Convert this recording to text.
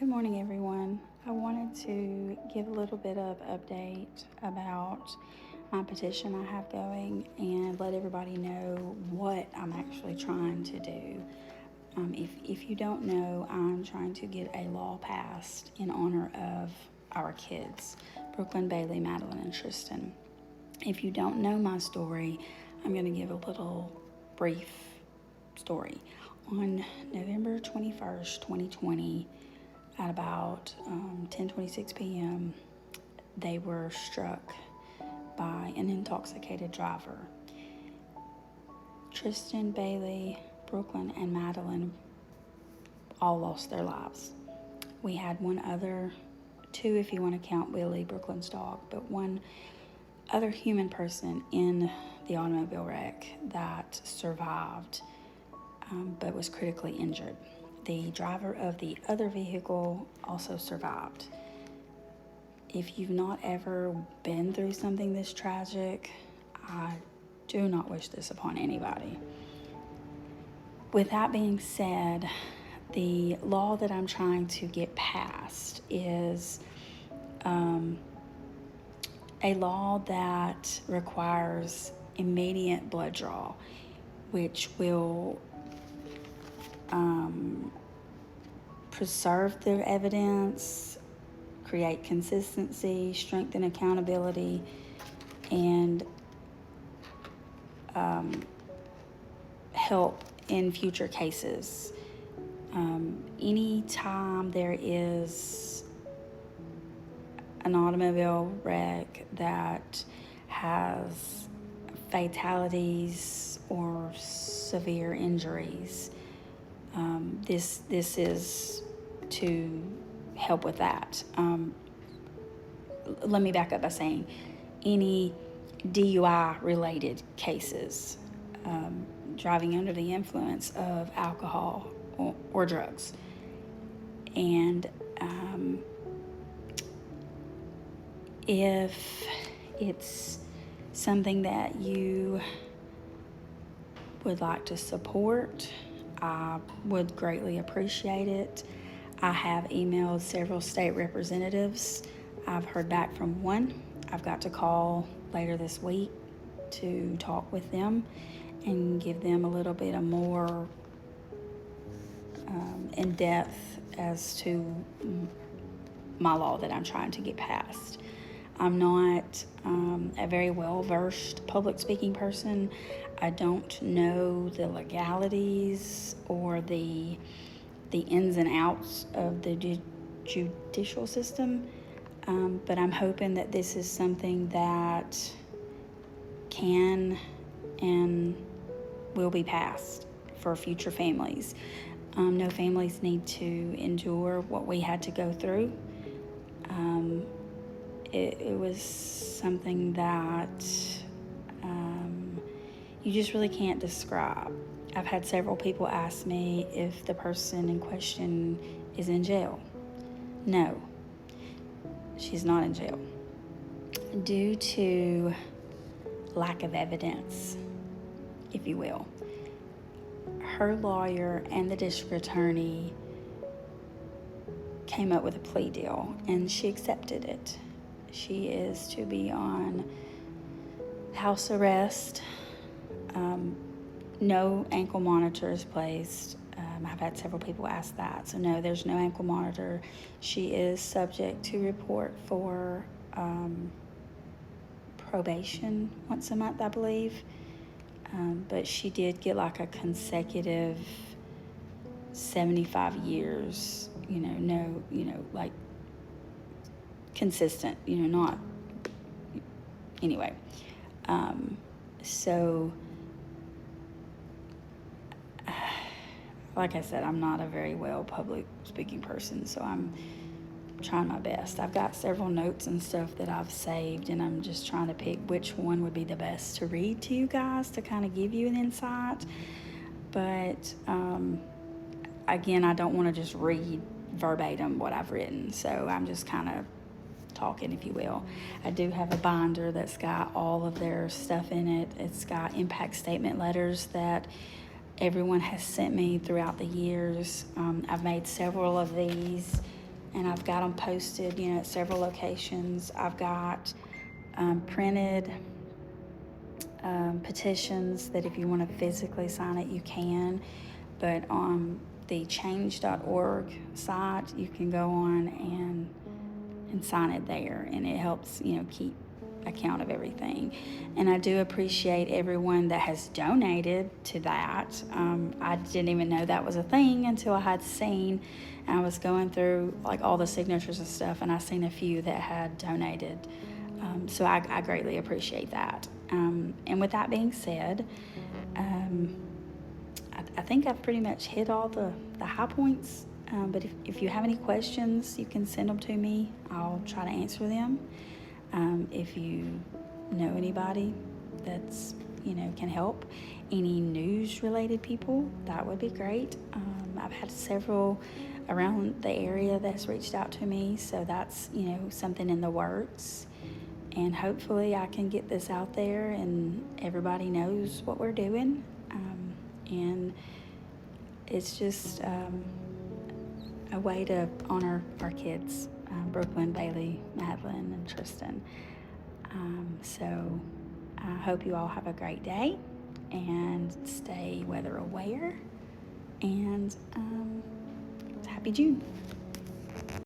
Good morning, everyone. I wanted to give a little bit of update about my petition I have going and let everybody know what I'm actually trying to do. If you don't know, I'm trying to get a law passed in honor of our kids, Brooklyn, Bailey, Madeline, and Tristan. If you don't know my story, I'm going to give a little brief story. On November 21st, 2020, at about 10:26 p.m., they were struck by an intoxicated driver. Tristan, Bailey, Brooklyn, and Madeline all lost their lives. We had two if you want to count Willie, Brooklyn's dog, but one other human person in the automobile wreck that survived, but was critically injured. The driver of the other vehicle also survived. If you've not ever been through something this tragic, I do not wish this upon anybody. With that being said, the law that I'm trying to get passed is a law that requires immediate blood draw, which will preserve the evidence, create consistency, strengthen accountability, and help in future cases. Anytime there is an automobile wreck that has fatalities or severe injuries, this is to help with that. Let me back up by saying any DUI related cases, driving under the influence of alcohol or drugs. And if it's something that you would like to support, I would greatly appreciate it. I have emailed several state representatives. I've heard back from one. I've got to call later this week to talk with them and give them a little bit of more in depth as to my law that I'm trying to get passed. I'm not a very well-versed public speaking person. I don't know the legalities or the ins and outs of the judicial system, but I'm hoping that this is something that can and will be passed for future families. No families need to endure what we had to go through. It was something that you just really can't describe. I've had several people ask me if the person in question is in jail. No, she's not in jail. Due to lack of evidence, if you will, her lawyer and the district attorney came up with a plea deal, and she accepted it. She is to be on house arrest. No ankle monitor is placed. I've had several people ask that. So no, there's no ankle monitor. She is subject to report for probation once a month, I believe. But she did get like a consecutive 75 years, like consistent, not, anyway. So, like I said, I'm not a very well public speaking person, so I'm trying my best. I've got several notes and stuff that I've saved, and I'm just trying to pick which one would be the best to read to you guys to kind of give you an insight. But again, I don't want to just read verbatim what I've written, so I'm just kind of talking, if you will. I do have a binder that's got all of their stuff in it. It's got impact statement letters that everyone has sent me throughout the years. I've made several of these and I've got them posted, at several locations. I've got printed petitions that if you want to physically sign it, you can. But on the change.org site, you can go on and sign it there, and it helps, keep account of everything. And I do appreciate everyone that has donated to that. I didn't even know that was a thing until I had seen, and I was going through like all the signatures and stuff, and I seen a few that had donated. So I greatly appreciate that. And with that being said, I think I've pretty much hit all the high points. But if you have any questions, you can send them to me. I'll try to answer them. If you know anybody that's, can help, any news related people, that would be great. I've had several around the area that's reached out to me, so that's, something in the works. And hopefully I can get this out there and everybody knows what we're doing. And it's just a way to honor our kids, Brooklyn, Bailey, Madeline, and Tristan. So I hope you all have a great day and stay weather aware. And happy June.